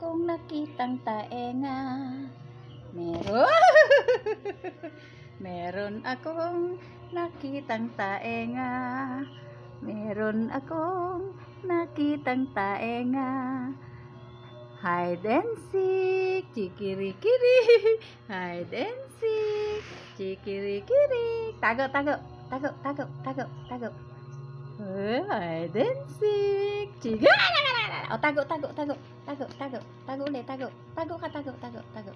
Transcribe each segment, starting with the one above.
akong nakitang taenga. Meron akong nakitang taenga. Meron akong nakitang taenga. Hide and seek, chikirikiri. Hide and seek, chikirikiri. Tago. Hide and seek, chikirikiri. Oh, tago. Tago ulit, tago. Tago.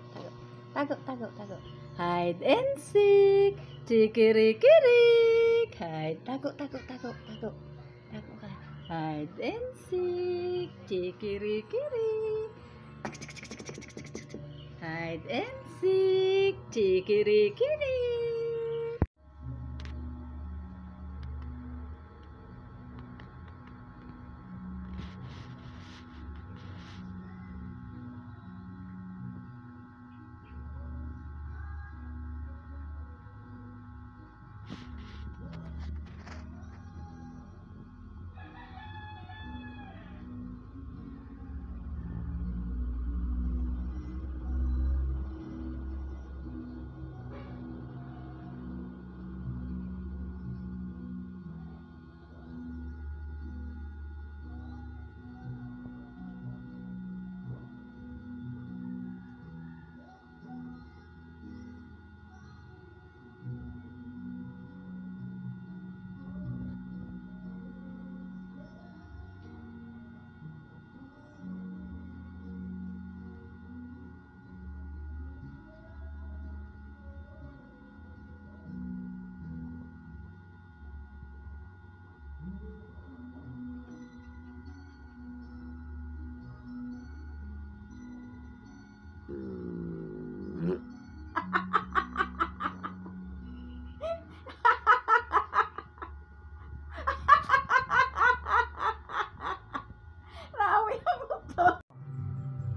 Hide and seek, chikirikiri. Hide, tago ka. Hide and seek, chikirikiri. Hide and seek, chikirikiri.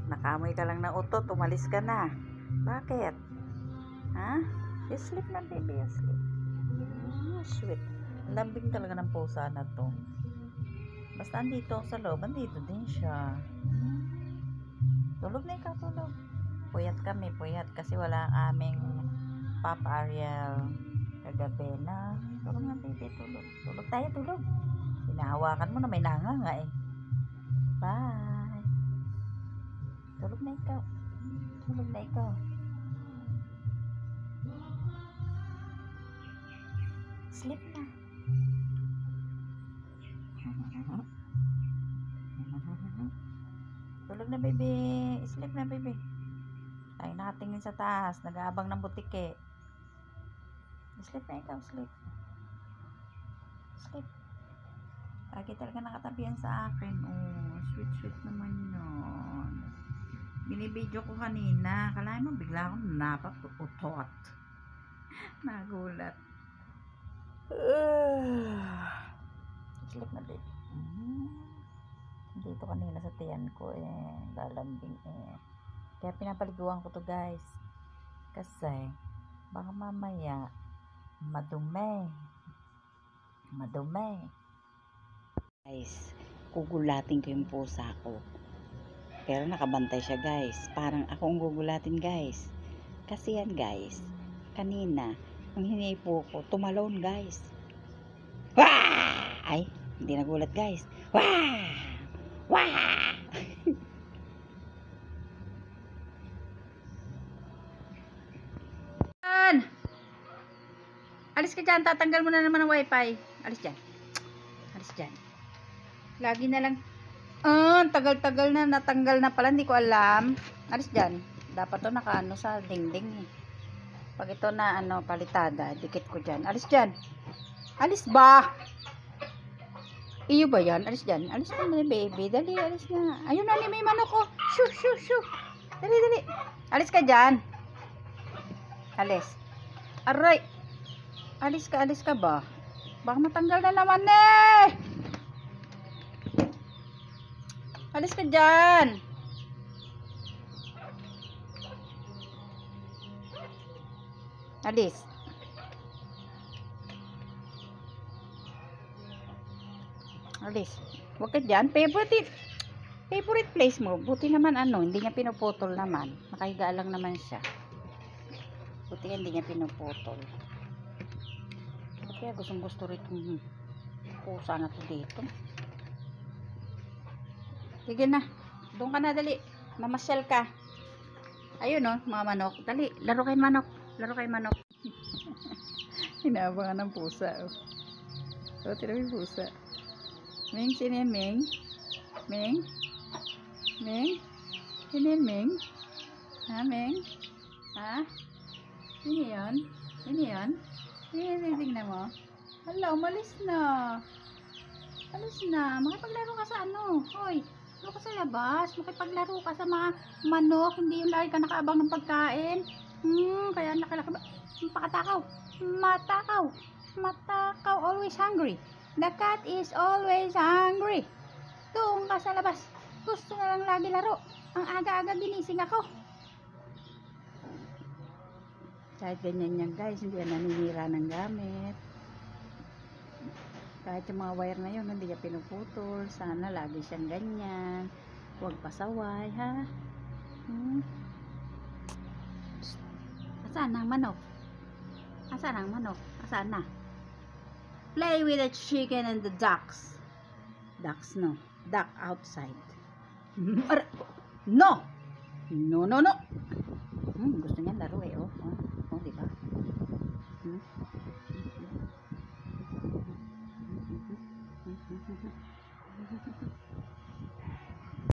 Nakamoy ka lang ng utot, umalis ka na. Bakit? Ha? You sleep na, baby, you sleep. Sweet. Lambing talaga ng pusa na to. Basta andito ako sa loob, andito din siya. Tulog na ikaw, tulog. Puyat kami, kasi wala ang aming Papa Ariel kagabi na. Tulog na, baby, tulog. Tulog tayo, tulog. Hinahawakan mo na may nanganga eh. Bye. Tulog na ikaw. Sleep na. Tulog na, baby. Sleep na, baby. Tayo nakatingin sa taas. Nag-aabang ng butike. Sleep na ikaw, sleep. Sleep. Lagi talaga nakatabihan sa akin. Oh, sweet naman yun. Binibidyo ko kanina. Kalahin mo, bigla akong napaputot. Nagulat. Sleep na, baby. Dito kanina sa tiyan ko eh. Lalambing eh. Kaya pinapaliguan ko to, guys. Kasi, baka mamaya, madumi. Guys, gugulatin ko yung pusa ko. Pero nakabantay siya, guys. Parang akong gugulatin, guys. Kasi yan, guys. Kanina, ang hinipo ko, tumalon, guys. Wah! Ay, hindi nagulat, guys. Wah! Wah! Alis ka dyan. Tatanggal mo na naman ang wifi. Alis dyan. Lagi na lang. Tagal-tagal na. Natanggal na pala. Hindi ko alam. Alis dyan. Dapat to nakaano sa dingding eh. Pag ito na palitada, dikit ko dyan. Alis dyan. Alis ba? Iyo ba yan? Alis dyan. Alis na, baby. Dali, alis na. Ayun na, may manok ko. Shoo. Dali. Alis ka dyan. Alis. Aray. Alis ka ba? Baka matanggal na naman eh. Alis ka dyan. Alis. Huwag ka dyan. Favorite. Favorite place mo? Buti naman ano, hindi niya pinuputol naman. Nakahiga lang naman siya. Buti hindi niya pinuputol. Kaya gustong gusto rin itong pusa na to dito. Sige na. Doon ka na, dali. Mamasyal ka. Ayun o, mga manok. Dali, laro kay manok. Laro kay manok. Inaabangan ng pusa. O, tira yung pusa. Ming, sino yan, Ming? Ming? Ming? Sino yan, Ming? Ha, Ming? Ha? Sino yan? Sino yan? Tingnan mo. Hala, umalis na. Alis na. Makipaglaro ka sa ano. Hoy, laro ka sa labas. Makipaglaro ka sa mga manok. Hindi yung lagi ka nakaabang ng pagkain. Kaya nakilaki ba? Pakatakaw. Matakaw. Matakaw. Always hungry. The cat is always hungry. Doon ka sa labas. Gusto na lang lagi laro. Ang aga-aga ginising ako. Kahit ganyan yan guys, hindi yan naninira ng gamit. Kahit yung mga wire na yun, hindi niya pinuputol. Sana lagi siyang ganyan. Huwag pasaway, ha? Asaan ang manok? Asaan ang manok? Asaan na? Play with the chicken and the ducks. Ducks, no. Duck outside. No! No, no, no!